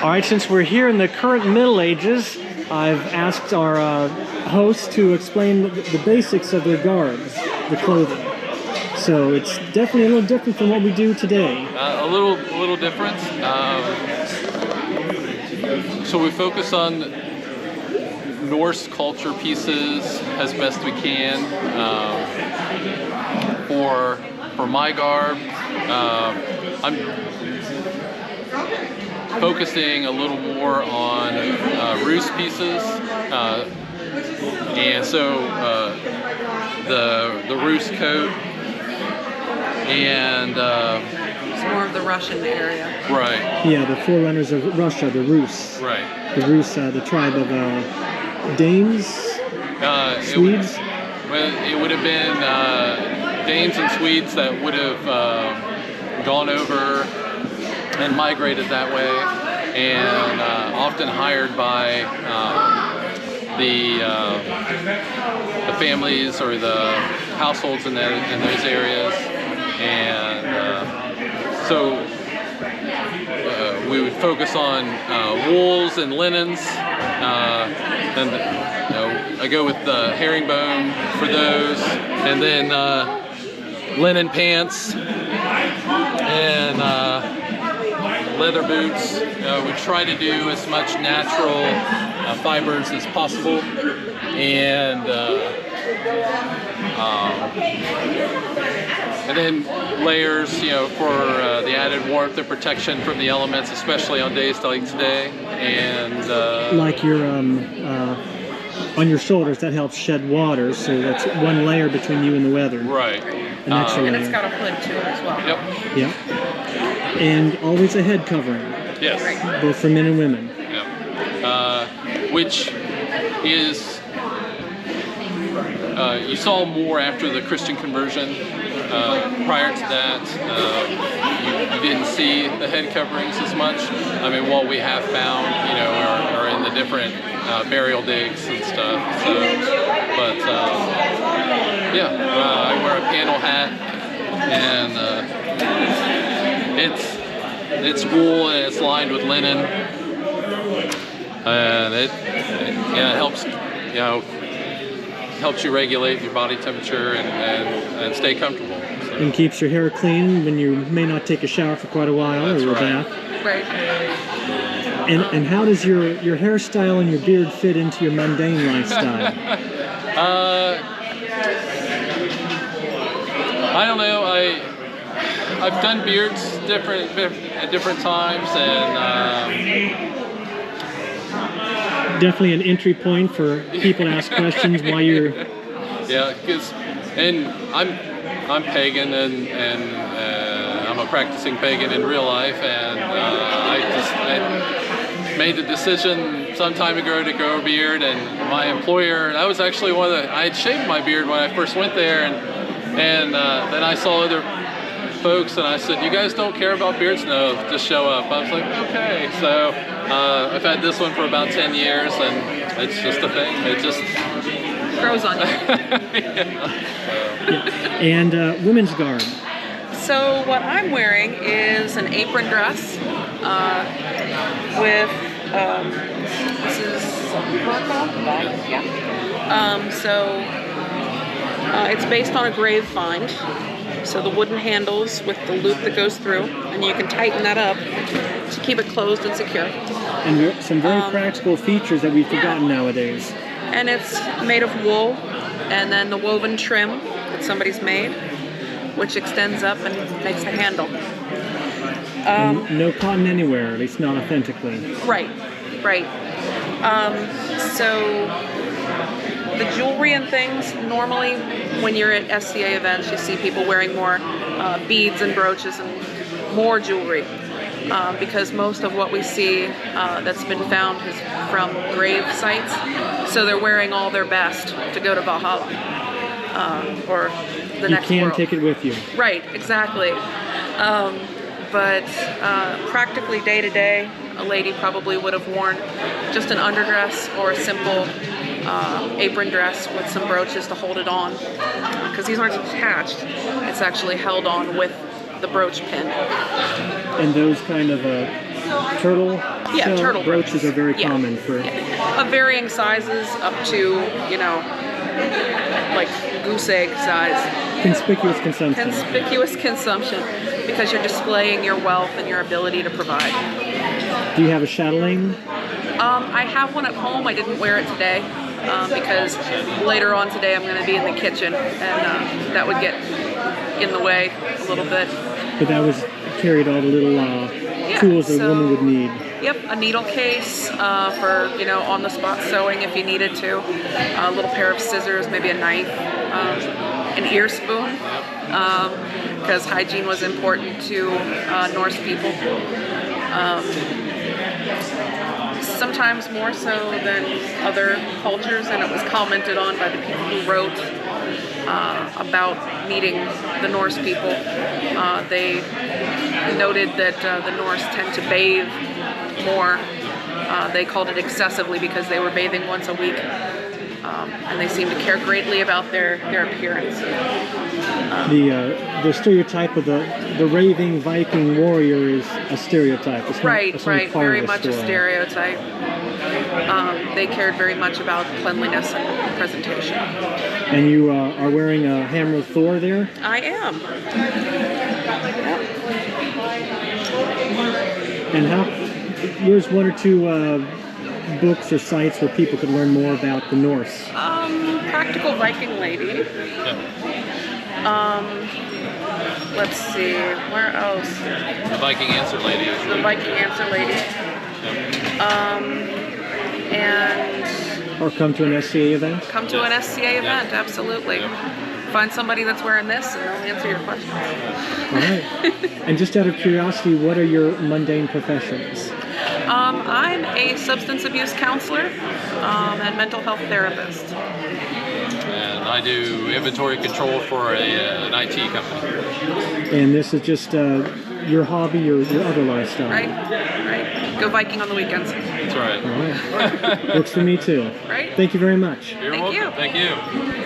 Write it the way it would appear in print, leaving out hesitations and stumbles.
All right, since we're here in the current Middle Ages, I've asked our host to explain the basics of their garbs, the clothing. So it's definitely a little different from what we do today. A little different. So we focus on Norse culture pieces as best we can. For my garb, I'm focusing a little more on roost pieces, and so the roost coat and it's more of the Russian area. Right. Yeah, the forerunners of Russia, the Rus. Right. The Rus, the tribe of Danes, Swedes. It would have been Danes and Swedes that would have gone over and migrated that way, and often hired by the families or the households in those areas, and so we would focus on wools and linens, and I go with the herringbone for those, and then linen pants and leather boots. We try to do as much natural fibers as possible, and then layers, for the added warmth and protection from the elements, especially on days like today. And like your on your shoulders, that helps shed water, so that's one layer between you and the weather. Right. An extra layer. And it's got a hood to it as well. Yep. Yeah. And always a head covering. Yes. Right. Both for men and women. Yep. Which is you saw more after the Christian conversion. Prior to that, you didn't see the head coverings as much. I mean, what we have found, are in the different burial digs and stuff. So, but I wear a panel hat, and it's wool and it's lined with linen, and it helps, helps you regulate your body temperature and stay comfortable. So. And keeps your hair clean when you may not take a shower for quite a while. That's or a right. bath. Right. And how does your hairstyle and your beard fit into your mundane lifestyle? I don't know. I've done beards at different times, and definitely an entry point for people to ask questions while you're. Yeah, and I'm pagan, and I'm a practicing pagan in real life, and I made the decision some time ago to grow a beard, and my employer, that was actually I had shaved my beard when I first went there, and then I saw other folks, and I said, "You guys don't care about beards?" "No, just show up." I was like, "Okay." So I've had this one for about 10 years, and it's just a thing. It just Grows on you. And women's garb. So what I'm wearing is an apron dress with this is it's based on a grave find. So the wooden handles with the loop that goes through, and you can tighten that up to keep it closed and secure. And some very practical features that we've forgotten nowadays. And it's made of wool, and then the woven trim that somebody's made, which extends up and makes the handle. And no cotton anywhere, at least not authentically. Right. So the jewelry and things, normally when you're at SCA events, you see people wearing more beads and brooches and more jewelry. Because most of what we see that's been found is from grave sites. So they're wearing all their best to go to Valhalla or the next world. You can take it with you. Right, exactly. But practically day to day, a lady probably would have worn just an underdress or a simple apron dress with some brooches to hold it on. Because these aren't attached, it's actually held on with the brooch pin. And those kind of turtle Yeah, shell turtle brooches are very Yeah. common for. Yeah. Of varying sizes up to, you know, like goose egg size. Conspicuous consumption. Conspicuous consumption, because you're displaying your wealth and your ability to provide. Do you have a chatelaine? I have one at home. I didn't wear it today because later on today I'm going to be in the kitchen, and that would get in the way a little bit. But that was carried all the little tools a woman would need. Yep, a needle case for, you know, on-the-spot sewing if you needed to. A little pair of scissors, maybe a knife, an ear spoon, because hygiene was important to Norse people. Sometimes more so than other cultures, and it was commented on by the people who wrote about meeting the Norse people. They noted that the Norse tend to bathe more. They called it excessively because they were bathing once a week, and they seemed to care greatly about their appearance. The stereotype of the raving Viking warrior is a stereotype. It's not, it's only Right. part Very of the much a story. stereotype. They cared very much about cleanliness and presentation. And you are wearing a hammer of Thor there? I am. And where's one or two books or sites where people could learn more about the Norse? Practical Viking Lady. Let's see, where else? The Viking Answer Lady. The Viking Answer Lady. And Or come to an SCA event? come to an SCA event, absolutely. Find somebody that's wearing this and they'll answer your questions. All right. And just out of curiosity, what are your mundane professions? I'm a substance abuse counselor and mental health therapist. And I do inventory control for an IT company. And this is just your hobby, your other lifestyle? Right? Go Viking on the weekends. That's right. All right. Works for me too. Right? Thank you very much. You're Thank welcome. you. Thank you.